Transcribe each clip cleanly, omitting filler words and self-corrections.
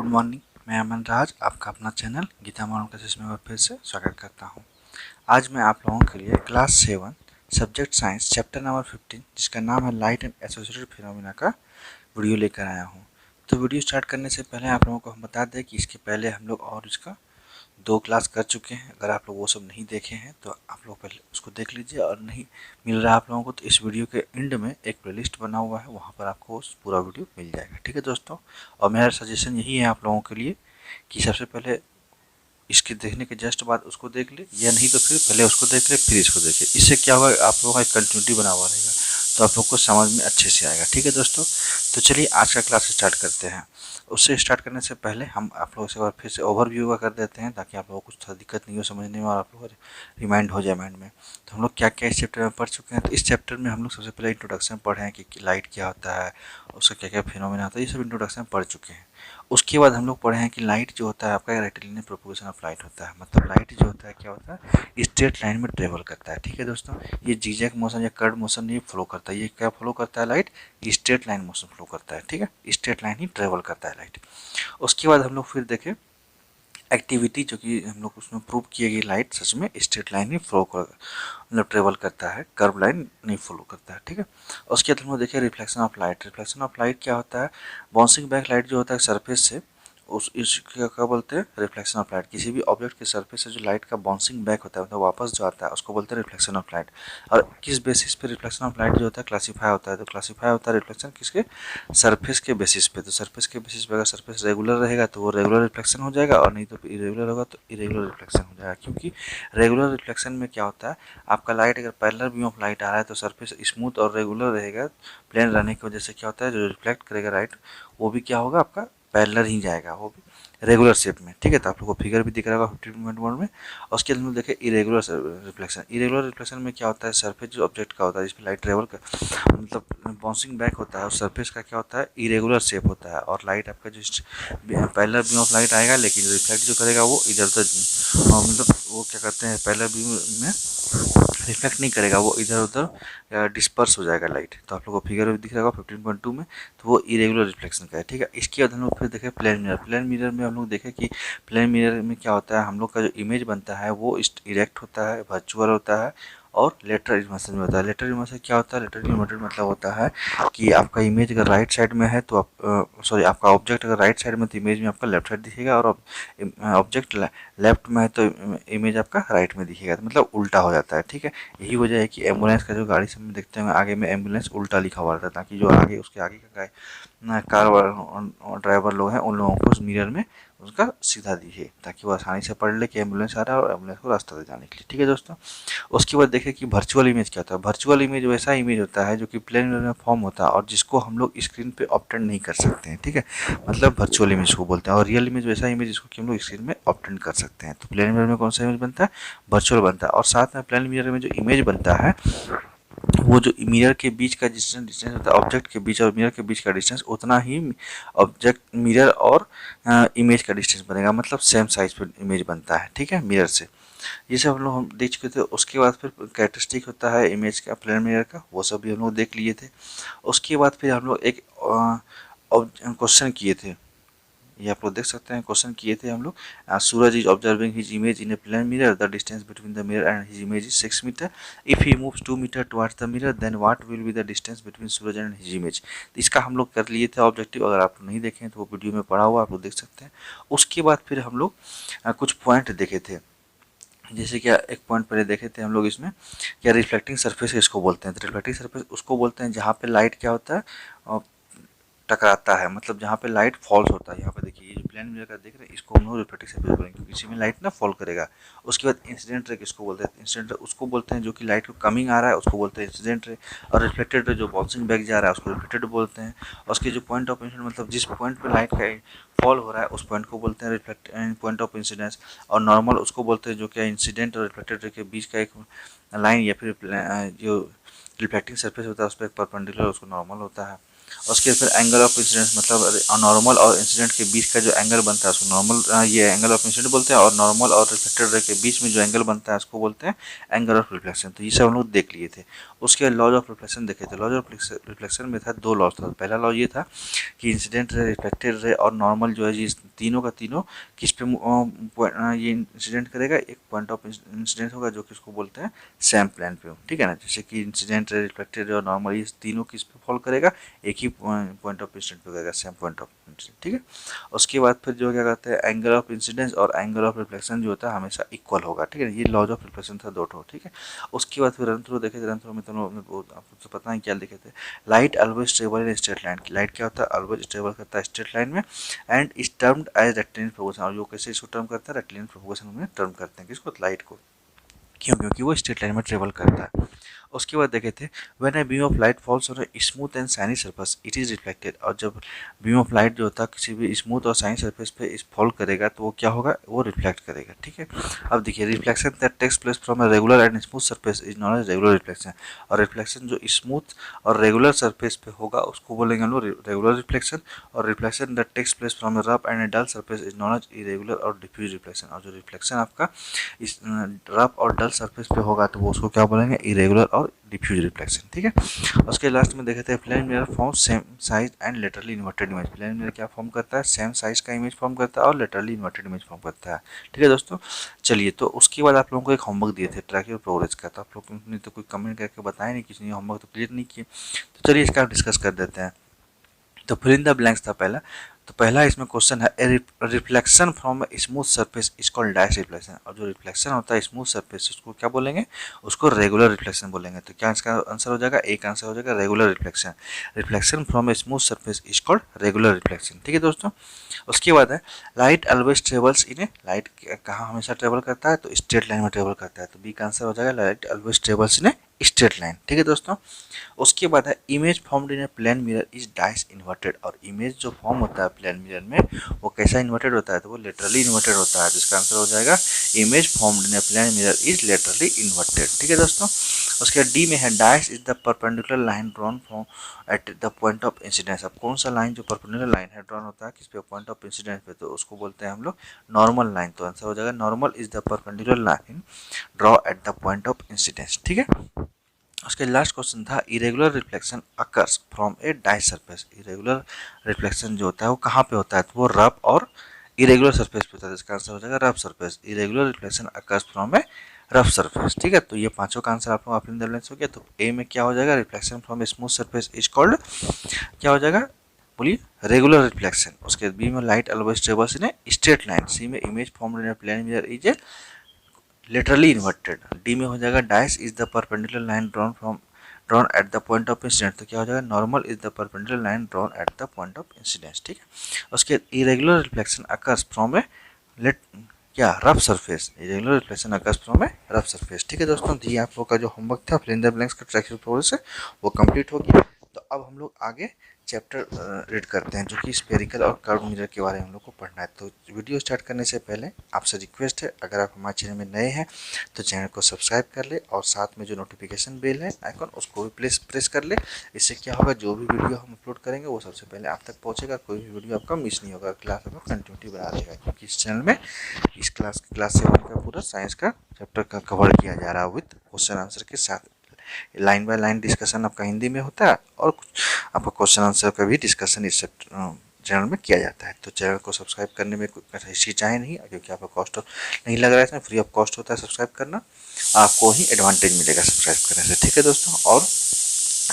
Morning, मैं अमन राज आपका अपना चैनल गीता मॉडर्न क्लासेस में फिर से स्वागत करता हूं। आज मैं आप लोगों के लिए class 7 subject science chapter number 15 जिसका नाम है लाइट एंड एसोसिएटेड फिनोमेना का वीडियो लेकर आया हूं। तो वीडियो स्टार्ट करने से पहले आप लोगों को हम बता दें कि इसके पहले हम लोग और इसका 2 क्लास कर चुके हैं। अगर आप लोग वो सब नहीं देखे हैं तो आप लोग पहले उसको देख लीजिए, और नहीं मिल रहा है आप लोगों को तो इस वीडियो के एंड में एक प्लेलिस्ट बना हुआ है, वहाँ पर आपको उस पूरा वीडियो मिल जाएगा। ठीक है दोस्तों, और मेरा सजेशन यही है आप लोगों के लिए कि सबसे पहले इसके देखने के जस्ट बाद उसको देख ले, या नहीं तो फिर पहले उसको देख ले फिर इसको देखे। इससे क्या होगा, आप लोगों का एक कंटिन्यूटी बना हुआ रहेगा, तो आप लोग को समझ में अच्छे से आएगा। ठीक है दोस्तों, तो चलिए आज का क्लास स्टार्ट करते हैं। उससे स्टार्ट करने से पहले हम आप लोगों से एक बार फिर से ओवरव्यू का कर देते हैं, ताकि आप लोगों को कुछ थोड़ा दिक्कत नहीं हो समझने में और आप लोगों को रिमाइंड हो जाए माइंड में। तो हम लोग क्या क्या इस चैप्टर में पढ़ चुके हैं। तो इस चैप्टर में हम लोग सबसे पहले इंट्रोडक्शन पढ़े हैं कि लाइट क्या होता है, उसका क्या क्या फिनोमेना होता है, ये सब इंट्रोडक्शन पढ़ चुके हैं। उसके बाद हम लोग पढ़े हैं कि लाइट जो होता है आपका रेक्टिलिनियर प्रोपगेशन ऑफ लाइट होता है। मतलब लाइट जो होता है क्या होता है, स्ट्रेट लाइन में ट्रेवल करता है। ठीक है दोस्तों, ये जीजैग मोशन या कर्व मोशन नहीं फ्लो करता है। ये क्या फ्लो करता है, light straight line motion flow करता है। ठीक है, स्ट्रेट लाइन ही ट्रेवल करता है लाइट। उसके बाद हम लोग फिर देखें एक्टिविटी, जो कि हम लोग उसमें प्रूव किए गए लाइट सच में स्ट्रेट लाइन ही फ्लो कर मतलब ट्रेवल करता है, कर्व लाइन नहीं फॉलो करता है। ठीक है, उसके बाद हम लोग देखिए reflection of light. Reflection of light क्या होता है, बाउंसिंग बैक लाइट जो होता है सरफेस से, उस क्या बोलते हैं, रिफ्लेक्शन ऑफ लाइट। किसी भी ऑब्जेक्ट के सरफेस से जो लाइट का बाउंसिंग बैक होता है मतलब वापस जो आता है उसको बोलते हैं रिफ्लेक्शन ऑफ लाइट। और किस बेसिस पे रिफ्लेक्शन ऑफ लाइट जो होता है क्लासीफाई होता है, तो क्लासीफाई होता है रिफ्लेक्शन किसके, सरफेस के बेसिस पे। तो सरफेस के बेसिस पे अगर सरफेस रेगुलर रहेगा तो वो रेगुलर रिफ्लेक्शन हो जाएगा, और नहीं तो इरेगुलर होगा तो इरेगुलर रिफ्लेक्शन हो जाएगा। क्योंकि रेगुलर रिफ्लेक्शन में क्या होता है, आपका लाइट अगर पैरेलल बीम ऑफ लाइट आ रहा है तो सरफेस स्मूथ और रेगुलर रहेगा। प्लेन रहने की वजह से क्या होता है, जो रिफ्लेक्ट करेगा लाइट वो भी क्या होगा, आपका पैरेलल ही जाएगा, वो भी रेगुलर शेप में। ठीक है, तो आप लोगों को फिगर भी दिख रहा होगा 15.1 में। और उसके अंदर देखें इरेगुलर रिफ्लेक्शन। इरेगुलर रिफ्लेक्शन में क्या होता है, सरफेस जो ऑब्जेक्ट का होता है जिसमें लाइट ट्रेवल कर मतलब बाउंसिंग बैक होता है, उस सरफेस का क्या होता है, इरेगुलर शेप होता है। और लाइट आपका जो पैरेलल बीम ऑफ लाइट आएगा, लेकिन रिफ्लेक्ट जो करेगा वो इधर उधर मतलब वो क्या करते हैं, पैरेलल बीम में रिफ्लेक्ट नहीं करेगा, वो इधर उधर डिस्पर्स हो जाएगा लाइट। तो आप लोगों को फिगर दिख रहा होगा 15.2 में, तो वो इरेगुलर रिफ्लेक्शन का है। ठीक है, इसके बाद हम लोग फिर देखें प्लेन मिरर। प्लेन मिरर में हम लोग देखें कि प्लेन मिरर में क्या होता है, हम लोग का जो इमेज बनता है वो इरेक्ट होता है, वर्चुअल होता है और लेटरल इमेज में होता है। लेटरल इमेज क्या होता है, लेटरल इमेज मतलब होता है कि आपका इमेज अगर राइट साइड में है तो आप सॉरी आपका ऑब्जेक्ट अगर राइट साइड में तो इमेज में आपका लेफ्ट साइड दिखेगा, और ऑब्जेक्ट लेफ्ट में है तो इमेज आपका राइट में दिखेगा, तो मतलब उल्टा हो जाता है। ठीक है, यही वजह है कि एम्बुलेंस का जो गाड़ी सब में देखते हैं आगे में एम्बुलेंस उल्टा लिखा हुआ रहता है, ताकि जो आगे उसके आगे का कार ड्राइवर लोग हैं उन लोगों को उस मिरर में उसका सीधा दिखे, ताकि वो आसानी से पढ़ ले कि एम्बुलेंस आ रहा है और एम्बुलेंस को रास्ता दे जाने के लिए। ठीक है दोस्तों, उसके बाद देखें कि वर्चुअल इमेज क्या होता है। वर्चुअल इमेज वैसा इमेज होता है जो कि प्लेन मिरर में फॉर्म होता है और जिसको हम लोग स्क्रीन पे ऑब्टेन नहीं कर सकते हैं। ठीक है, मतलब वर्चुअल इमेज को बोलते हैं। और रियल इमेज वैसा इमेज जिसको कि हम लोग स्क्रीन में ऑब्टेन कर सकते हैं। तो प्लेन मिरर में कौन सा इमेज बनता है, वर्चुअल बनता है। और साथ में प्लेन मिरर में जो इमेज बनता है वो जो मिरर के बीच का डिस्टेंस होता है, ऑब्जेक्ट के बीच और मिरर के बीच का डिस्टेंस उतना ही ऑब्जेक्ट मिरर और इमेज का डिस्टेंस बनेगा, मतलब सेम साइज पर इमेज बनता है। ठीक है, मिरर से ये सब हम देख चुके थे। उसके बाद फिर कैरेक्टरिस्टिक होता है इमेज का प्लेन मिरर का, वो सब भी हम लोग देख लिए थे। उसके बाद फिर हम लोग एक क्वेश्चन किए थे, ये आप लोग देख सकते हैं, क्वेश्चन किए थे हम लोग। Suraj is observing his image in a plane mirror, the distance between the mirror and his image is 6 metre. If he moves 2 metre towards the mirror then what will be the distance between Suraj and his image. तो इसका हम लोग कर लिए थे objective, अगर आप लोग नहीं देखें तो वो वीडियो में पड़ा हुआ आप लोग देख सकते हैं। उसके बाद फिर हम लोग कुछ पॉइंट देखे थे, जैसे कि एक पॉइंट पहले देखे थे हम लोग इसमें, क्या रिफ्लेक्टिंग सरफेस इसको बोलते हैं। तो रिफ्लेक्टिंग सरफेस उसको बोलते हैं जहाँ पे लाइट क्या होता है, टकराता है, मतलब जहाँ पे लाइट फॉल्स होता है। यहाँ पे देखिए ये जो प्लेन मिरर का देख रहे हैं इसको हम लोग रिफ्लेक्टिव सरफेस बोलेंगे, क्योंकि इसी में लाइट ना फॉल करेगा। उसके बाद इंसिडेंट रे किसको बोलते हैं, इंसिडेंट रे उसको बोलते हैं जो कि लाइट को कमिंग आ रहा है उसको बोलते हैं इंसिडेंट रे। और रिफ्लेक्टेड रे जो बाउंसिंग बैक जा रहा है उसको रिफ्लेक्टेड बोलते हैं। और उसके जो पॉइंट ऑफ इंसिडेंट मतलब जिस पॉइंट पे लाइट का फॉल हो रहा है उस पॉइंट को बोलते हैं रिफ्लेक्ट पॉइंट ऑफ इंसिडेंस। और नॉर्मल उसको बोलते हैं जो कि इंसिडेंट और रिफ्लेक्टेड रे के बीच का एक लाइन या फिर जो रिफ्लेक्टिंग सरफेस होता है उस पर एक परपेंडिकुलर उसको नॉर्मल होता है। उसके फिर एंगल ऑफ इंसिडेंस मतलब नॉर्मल और इंसिडेंट के बीच का जो एंगल बनता है उसको नॉर्मल, ये एंगल ऑफ इंसिडेंट बोलते हैं, और नॉर्मल और रिफ्लेक्टेड रे के बीच में जो एंगल बनता है उसको बोलते हैं एंगल ऑफ रिफ्लेक्शन। तो ये सब हम लोग देख लिए थे। उसके लॉज ऑफ रिफ्लेक्शन देखे थे। लॉज ऑफ रिफ्लेक्शन में था दो लॉज था। पहला लॉ ये था कि इंसिडेंट रे, रिफ्लेक्टेड रे और नॉर्मल जो है ये तीनों का तीनों किस पे ये इंसिडेंट करेगा, एक पॉइंट ऑफ इंसिडेंट होगा जो कि उसको बोलते हैं सेम प्लेन पे हो, ठीक है ना। जैसे कि इंसिडेंट रे, रिफ्लेक्टेड रे और नॉर्मल ये तीनों किस पे फॉल करेगा, एक ही पॉइंट ऑफ इंसिडेंट पे करेगा, सेम पॉइंट ऑफ इंसिडेंट, ठीक है। उसके बाद फिर जो क्या कहते हैं एंगल ऑफ इंसिडेंस और एंगल ऑफ रिफ्लेक्शन जो होता है हमेशा इक्वल होगा, ठीक है। ये लॉज ऑफ रिफ्लेक्शन था दो ठो, ठीक है। उसके बाद फिर रन थ्रू देखे थे। रन थ्रू में तो आपको तो पता है क्या देखे थे, light always stable in straight line. Light क्या होता है, ऑलवेज स्टेबल करता है स्ट्रेट लाइन में, and is termed as rectilinear propagation. और जो कैसे इसको टर्म करता है, रेक्टिलिनियर प्रोपोगेशन में टर्म करते हैं किसको, लाइट को। क्यों, क्योंकि वो स्ट्रेट लाइन में ट्रेवल करता है। उसके बाद देखे थे when a beam of light falls on a smooth and shiny surface it is reflected. और जब बीम ऑफ लाइट जो होता है किसी भी स्मूथ और शाइनी सरफेस पे इस फॉल करेगा तो वो क्या होगा, वो रिफ्लेक्ट करेगा, ठीक है। अब देखिए reflection that takes place from a regular and smooth surface is known as regular reflection. और रिफ्लेक्शन जो स्मूथ और रेगुलर सरफेस पे होगा उसको बोलेंगे हम लोग रेगुलर रिफ्लेक्शन। और reflection that takes place from a rough and a dull surface is known as irregular और डिफ्यूज रिफ्लेक्शन। और जो रिफ्लेक्शन आपका इस रफ और डल सरफेस पे होगा तो वो उसको क्या बोलेंगे, इरेगुलर और डिफ्यूज रिफ्लेक्शन, ठीक है। उसके लास्ट में देखे थे plane mirror form same size and laterally inverted image. Plane mirror क्या फॉर्म करता है, सेम साइज का इमेज फॉर्म करता है और लेटरली इन्वर्टेड इमेज फॉर्म करता है, ठीक है दोस्तों। चलिए, तो उसके बाद आप लोगों को एक होमवर्क दिए थे ट्रैक योर प्रोग्रेस का, तो आप लोग ने तो कोई कमेंट करके बताया नहीं, किसी ने होमवर्क तो क्लियर नहीं किए। तो चलिए इसका डिस्कस कर देते हैं। तो फिल इन द ब्लैंक्स था पहला। तो पहला इसमें क्वेश्चन है reflection from smooth surface is called dash reflection. और जो रिफ्लेक्शन होता है स्मूथ सरफेस उसको क्या बोलेंगे, उसको रेगुलर रिफ्लेक्शन बोलेंगे। तो क्या इसका आंसर हो जाएगा, एक आंसर हो जाएगा regular reflection. Reflection from smooth surface is called regular reflection, ठीक है दोस्तों। उसके बाद है light always travels in A, light कहाँ हमेशा ट्रेवल करता है, तो स्ट्रेट लाइन में ट्रेवल करता है। तो बी का आंसर हो जाएगा light always travels in a straight line, ठीक है दोस्तों। उसके बाद है image formed in a plane mirror is dice inverted. और इमेज जो फॉर्म होता है प्लेन मिरर में वो कैसा इन्वर्टेड होता है, तो वो लेटरली इन्वर्टेड होता है। जिसका आंसर हो जाएगा image formed in a plane mirror is laterally inverted, ठीक है दोस्तों। उसके बाद डी में है dice is the perpendicular line drawn from at the point of incidence. अब कौन सा लाइन जो परपेंडिकुलर लाइन है ड्रॉन होता है किस पे, पॉइंट ऑफ इंसिडेंस पे, तो उसको बोलते हैं हम लोग नॉर्मल लाइन। तो आंसर हो जाएगा normal is the perpendicular line draw at the point of incidence, ठीक है। उसके लास्ट क्वेश्चन था irregular reflection occurs from A dice surface. Irregular reflection जो होता है वो कहाँ पे होता है, तो वो रफ और इरेगुलर सरफेस पे होता है। इसका आंसर हो जाएगा rough surface. Irregular reflection occurs from a rough surface, ठीक है। तो ये पांचों का आंसर आप लोग अपने बैलेंस हो गया। तो ए में क्या हो जाएगा, reflection from a smooth surface is called, क्या हो जाएगा बोलिए, रेगुलर रिफ्लेक्शन। उसके बी में light always travels in a straight line. C में image formed in a plane mirror is a laterally inverted. D में हो जाएगा dice is the perpendicular line drawn at the point of incidence. तो क्या हो जाएगा normal is the perpendicular line drawn at the point of incidence, ठीक है। उसके irregular reflection occurs from a let क्या rough surface. Irregular reflection occurs from a rough surface, ठीक है दोस्तों। ये आप लोग का जो होमवर्क था फिल इन द ब्लैंक्स का ट्रैक प्रोग्रेस है वो कंप्लीट हो गया। तो अब हम लोग आगे चैप्टर रीड करते हैं जो कि स्पेरिकल और कर्व मिरर के बारे में हम लोग को पढ़ना है। तो वीडियो स्टार्ट करने से पहले आपसे रिक्वेस्ट है, अगर आप हमारे चैनल में नए हैं तो चैनल को सब्सक्राइब कर ले और साथ में जो नोटिफिकेशन बेल है आइकन उसको भी प्रेस कर ले। इससे क्या होगा, जो भी वीडियो हम अपलोड करेंगे वो सबसे पहले आप तक पहुंचेगा, कोई भी वीडियो आपका मिस नहीं होगा। क्लास आपका कंटिन्यूटी बना रहेगा, क्योंकि इस चैनल में इस क्लास 7 का पूरा साइंस का चैप्टर का कवर किया जा रहा है विद क्वेश्चन आंसर के साथ। लाइन बाय लाइन डिस्कशन आपका हिंदी में होता है और कुछ आपका क्वेश्चन आंसर का भी डिस्कशन इस चैनल में किया जाता है। तो चैनल को सब्सक्राइब करने में कोई हिचकिचाए नहीं, क्योंकि आपका कॉस्ट नहीं लग रहा है, इसमें फ्री ऑफ कॉस्ट होता है सब्सक्राइब करना, आपको ही एडवांटेज मिलेगा सब्सक्राइब करने से, ठीक है दोस्तों। और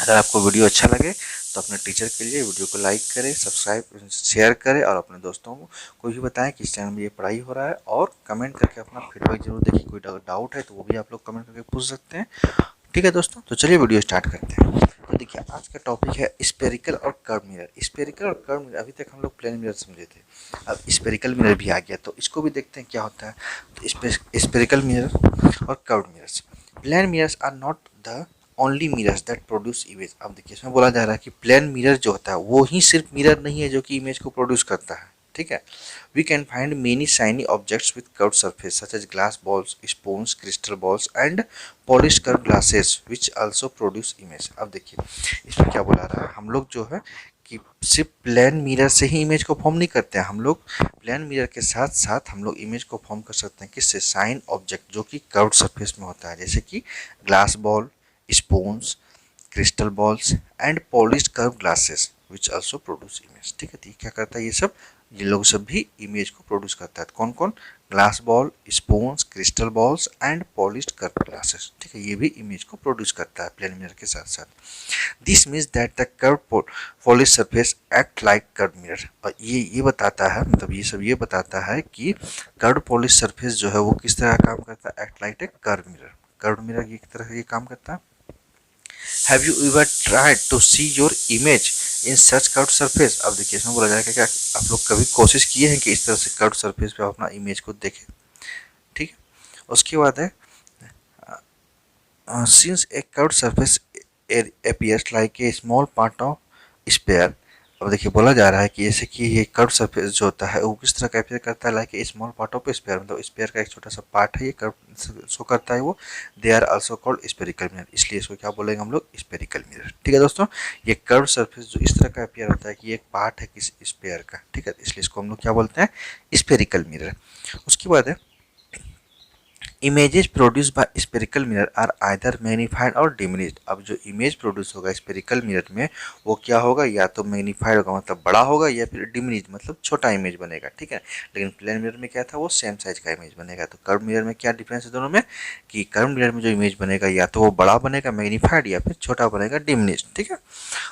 अगर आपको वीडियो अच्छा लगे तो अपने टीचर के लिए वीडियो को लाइक करें, सब्सक्राइब शेयर करें और अपने दोस्तों को भी बताएं कि इस चैनल में ये पढ़ाई हो रहा है। और कमेंट करके अपना फीडबैक जरूर देखिए, कोई डाउट है तो वो भी आप लोग कमेंट करके पूछ सकते हैं, ठीक है दोस्तों। तो चलिए वीडियो स्टार्ट करते हैं। तो देखिए आज का टॉपिक है स्पेरिकल और कर्व मिरर। स्पेरिकल और कर्व मिरर, अभी तक हम लोग प्लेन मिरर समझे थे, अब स्पेरिकल मिरर भी आ गया, तो इसको भी देखते हैं क्या होता है। तो स्पेरिकल मिरर और curve mirrors, plane mirrors are not the only mirrors that produce image. अब देखिए इसमें बोला जा रहा है कि प्लेन मिरर जो होता है वो ही सिर्फ मिरर नहीं है जो कि इमेज को प्रोड्यूस करता है, ठीक है। We can find many shiny objects with curved surface such as glass balls, spoons, crystal balls and polished curve glasses which also produce image. अब देखिए इसमें क्या बोला रहा है, हम लोग जो है कि सिर्फ प्लेन मिरर से ही इमेज को फॉर्म नहीं करते हैं, हम लोग प्लेन मिरर के साथ साथ हम लोग इमेज को फॉर्म कर सकते हैं किससे, शाइन ऑब्जेक्ट जो कि कर्व्ड सरफेस में होता है, जैसे कि glass ball, spoons, crystal balls and polished curve glasses which also produce image. ठीक है, तो ये क्या करता है, ये लोग सब भी इमेज को प्रोड्यूस करता है। कौन कौन, glass ball, spoons, crystal balls and polished curve glasses. ठीक है, ये भी इमेज को प्रोड्यूस करता है प्लेन मिरर के साथ साथ। This means that the curve polish surface act like curve mirror. और ये बताता है, मतलब ये सब ये बताता है कि कर्व पॉलिश सरफेस जो है वो किस तरह काम करता है, act like a curve mirror. Curve mirror की तरह ये काम करता है। Have you ever tried to see your image in such curved surface? अब देखिए इसमें बोला जाएगा क्या आप लोग कभी कोशिश किए हैं कि इस तरह से कर्व्ड सरफेस पे आप अपना इमेज को देखें। ठीक है, उसके बाद है since a curved surface appears like a small part of sphere। अब देखिए बोला जा रहा है कि जैसे कि ये कर्व सरफेस जो होता है वो किस तरह का अपीयर करता है, like a small part of sphere, मतलब स्फीयर का एक छोटा सा पार्ट है, ये कर्व शो करता है वो। They are also called spherical mirror, इसलिए इसको क्या बोलेंगे हम लोग, स्फेरिकल मिरर। ठीक है दोस्तों, ये कर्व सरफेस जो इस तरह का अपीयर होता है कि ये एक पार्ट है किस स्फीयर का। ठीक है, इसलिए इसको हम लोग क्या बोलते हैं, स्फेरिकल मिरर। उसके बाद है images produce by spherical mirror are either magnified और डिमिनिश्ड। अब जो इमेज प्रोड्यूस होगा स्पेरिकल मिरर में वो क्या होगा, या तो मैग्नीफाइड होगा मतलब बड़ा होगा, या फिर डिमिनिश्ड मतलब छोटा इमेज बनेगा। ठीक है, लेकिन प्लेन मिरर में क्या था, वो सेम साइज का इमेज बनेगा। तो कर्व मिरर में क्या डिफरेंस है दोनों में, कि कर्व मिरर में जो इमेज बनेगा या तो वो बड़ा बनेगा मैग्नीफाइड, या फिर छोटा बनेगा डिमिनिश्ड। ठीक है,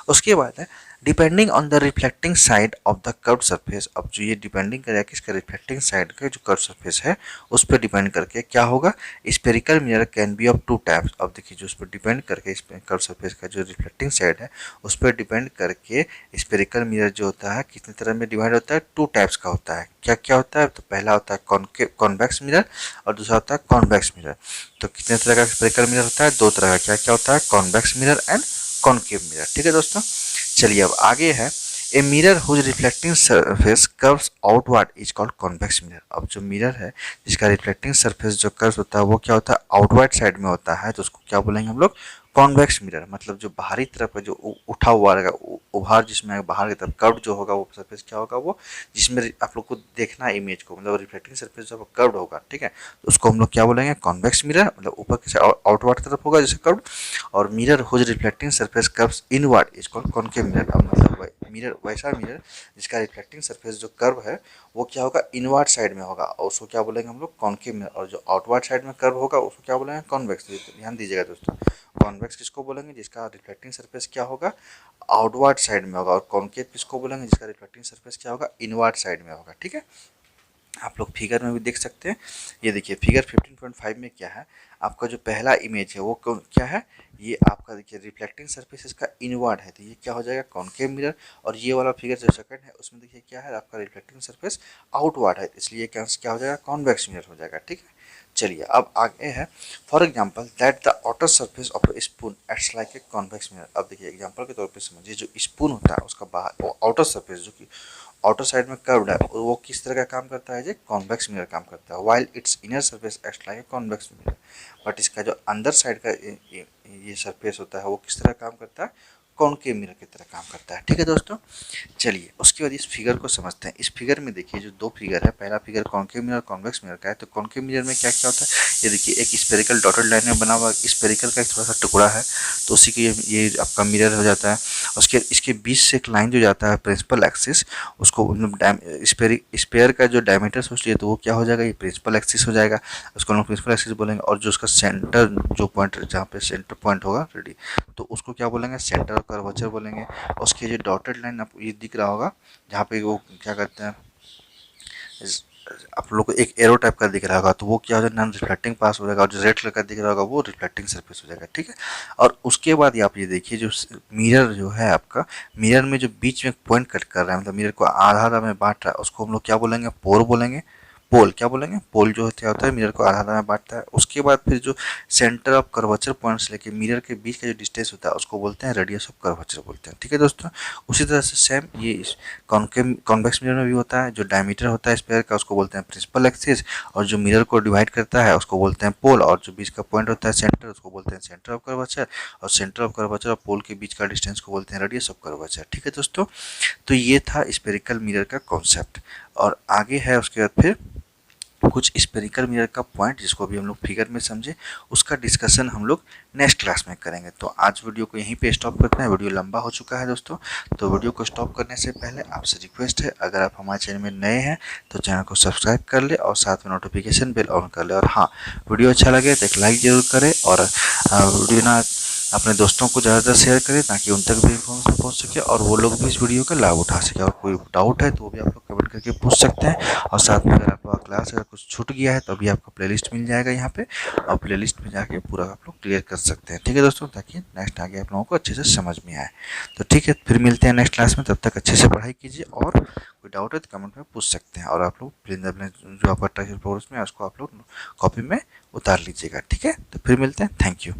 उसके बाद है depending on the reflecting side of the curve surface. अब जो ये डिपेंडिंग करेगा किसका, रिफ्लेक्टिंग साइड का जो कर्व सरफेस है उस पर डिपेंड करके क्या होगा, spherical mirror can be of two types. अब देखिए जो उस पर डिपेंड करके कर्व सरफेस का जो रिफ्लेक्टिंग साइड है उस पर डिपेंड करके स्पेरिकल मिरर जो होता है कितने तरह में डिवाइड होता है, टू टाइप्स का होता है। क्या क्या होता है, तो पहला होता है कॉन्वेक्स मिरर और दूसरा होता है कॉन्वेक्स मिरर। तो कितने तरह का स्पेरिकल मिरर होता है, दो तरह का। क्या क्या होता है, convex mirror and concave mirror. ठीक है दोस्तों, चलिए अब आगे है a mirror whose reflecting surface curves outward is called convex mirror. अब जो मिरर है जिसका रिफ्लेक्टिंग सरफेस जो कर्व्स होता है वो क्या होता है, आउटवर्ड साइड में होता है, तो उसको क्या बोलेंगे हम लोग, कॉन्वेक्स मिरर। मतलब जो बाहरी तरफ का जो उठा हुआ रहेगा, उभार जिसमें बाहर की तरफ कर्व जो होगा वो सरफेस क्या होगा, वो जिसमें आप लोग को देखना है इमेज को, मतलब रिफ्लेक्टिंग सरफेस जब कर्व होगा। ठीक है, तो उसको हम लोग क्या बोलेंगे, कॉन्वेक्स मिरर, मतलब ऊपर की आउटवर्ड तरफ होगा जैसे कर्व। और mirror whose reflecting surface curves inward is called concave mirror. अब मतलब मिरर वैसा मिरर जिसका रिफ्लेक्टिंग सरफेस जो कर्व है वो क्या होगा, इनवर्ड साइड में होगा, और उसको क्या बोलेंगे हम लोग, कॉनकेव मिरर। और जो आउटवर्ड साइड में कर्व होगा उसको क्या बोलेंगे, कॉन्वेक्स। ध्यान दीजिएगा दोस्तों, कॉन्वेक्स किसको बोलेंगे, जिसका रिफ्लेक्टिंग सरफेस क्या होगा, आउटवर्ड साइड में होगा। और कॉनकेव किसको बोलेंगे, जिसका रिफ्लेक्टिंग सरफेस क्या होगा, इनवर्ड साइड में होगा। ठीक है, आप लोग फिगर में भी देख सकते हैं। ये देखिए फिगर 15.5 में क्या है, आपका जो पहला इमेज है वो क्या है, ये आपका देखिए रिफ्लेक्टिंग सरफेस इसका इनवर्ड है, तो ये क्या हो जाएगा, कॉनकेव मिरर। और ये वाला फिगर जो सेकंड है उसमें देखिए क्या है, आपका रिफ्लेक्टिंग सरफेस आउटवर्ड है, इसलिए क्या हो जाएगा, कॉन्वेक्स मिरर हो जाएगा। ठीक है, चलिए अब आगे है, for example that the outer surface of A spoon acts like a convex mirror. अब देखिए एग्जाम्पल के तौर पर समझिए, जो स्पून होता है उसका बाहर आउटर सरफेस जो कि आउटर साइड में कर्व्ड है वो किस तरह का काम करता है, जो कॉन्वेक्स मिरर काम करता है, while it's inner surface acts like a convex mirror. But इसका जो अंदर साइड का ये सरफेस होता है वो किस तरह काम करता है, कॉनकेव मिरर की तरह काम करता है। ठीक है दोस्तों, चलिए उसके बाद इस फिगर को समझते हैं। इस फिगर में देखिए जो दो फिगर है, पहला figure concave mirror convex mirror का है। तो कॉनकेव मिरर में क्या क्या होता है, ये देखिए एक स्पेरिकल डॉटेड लाइन में बना हुआ स्पेरिकल का एक थोड़ा सा टुकड़ा है, तो उसी के ये आपका मिरर हो जाता है। उसके इसके बीच से एक लाइन जो जाता है प्रिंसिपल एक्सिस, उसको मतलब स्पेयर का जो डायमीटर सोच लिया तो वो क्या हो जाएगा, ये प्रिंसिपल एक्सिस हो जाएगा, उसको हम लोग प्रिंसिपल एक्सिस बोलेंगे। और जो उसका सेंटर जो पॉइंट जहाँ पे सेंटर पॉइंट होगा रेडी, तो उसको क्या बोलेंगे, सेंटर कर्वेचर बोलेंगे। उसके जो डॉटेड लाइन आपको ये दिख रहा होगा जहाँ पे वो क्या करते हैं, आप लोग को एक एरो टाइप का दिख रहा होगा, तो वो क्या हो जाएगा, नॉन रिफ्लेक्टिंग पास हो जाएगा। और जो रेड कलर का दिख रहा होगा वो रिफ्लेक्टिंग सरफेस हो जाएगा। ठीक है, और उसके बाद आप ये देखिए जो मिरर जो है आपका, मिरर में जो बीच में पॉइंट कट कर रहा है, मतलब मिरर को आधा आधा में बांट रहा है, उसको हम लोग क्या बोलेंगे, पोर बोलेंगे। पोल, क्या बोलेंगे, पोल जो होता है मिरर को आधा आधा में बांटता है। उसके बाद फिर जो सेंटर ऑफ कर्वेचर पॉइंट से लेके मिरर के बीच का जो डिस्टेंस होता है उसको बोलते हैं रेडियस ऑफ कर्वेचर बोलते हैं। ठीक है दोस्तों, उसी तरह से सेम ये कॉन्वेक्स मिरर में भी होता है। जो डायमीटर होता है स्फीयर का उसको बोलते हैं प्रिंसिपल एक्सिस, और जो मिरर को डिवाइड करता है उसको बोलते हैं पोल, और जो बीच का पॉइंट होता है सेंटर उसको बोलते हैं सेंटर ऑफ कर्वेचर, और सेंटर ऑफ कर्वेचर और पोल के बीच का डिस्टेंस को बोलते हैं रेडियस ऑफ कर्वेचर। ठीक है दोस्तों, तो ये था स्फेरिकल मिरर का कॉन्सेप्ट। और आगे है उसके बाद फिर कुछ स्फेरिकल मिरर का पॉइंट जिसको भी हम लोग फिगर में समझे, उसका डिस्कशन हम लोग नेक्स्ट क्लास में करेंगे। तो आज वीडियो को यहीं पे स्टॉप करते हैं, वीडियो लंबा हो चुका है दोस्तों। तो वीडियो को स्टॉप करने से पहले आपसे रिक्वेस्ट है, अगर आप हमारे चैनल में नए हैं तो चैनल को सब्सक्राइब कर ले और साथ में नोटिफिकेशन बेल ऑन कर ले। और हाँ, वीडियो अच्छा लगे तो एक लाइक जरूर करें, और वीडियो ना अपने दोस्तों को ज़्यादातर शेयर करें ताकि उन तक भी इन्फॉर्मेशन पहुंच सके और वो लोग भी इस वीडियो का लाभ उठा सके। और कोई डाउट है तो वो भी आप लोग कमेंट करके पूछ सकते हैं। और साथ में अगर आपका क्लास अगर कुछ छूट गया है तो अभी आपको प्लेलिस्ट मिल जाएगा यहाँ पे, और प्लेलिस्ट में जाके पूरा आप लोग क्लियर कर सकते हैं। ठीक है दोस्तों, ताकि नेक्स्ट आगे आप लोगों को अच्छे से समझ में आए। तो ठीक है, फिर मिलते हैं नेक्स्ट क्लास में। तब तक अच्छे से पढ़ाई कीजिए, और कोई डाउट है तो कमेंट में पूछ सकते हैं। और आप लोग प्लीज अपने जो आपका ट्रायल प्रोग्रेस में उसको आप लोग कॉपी में उतार लीजिएगा। ठीक है, तो फिर मिलते हैं। Thank you.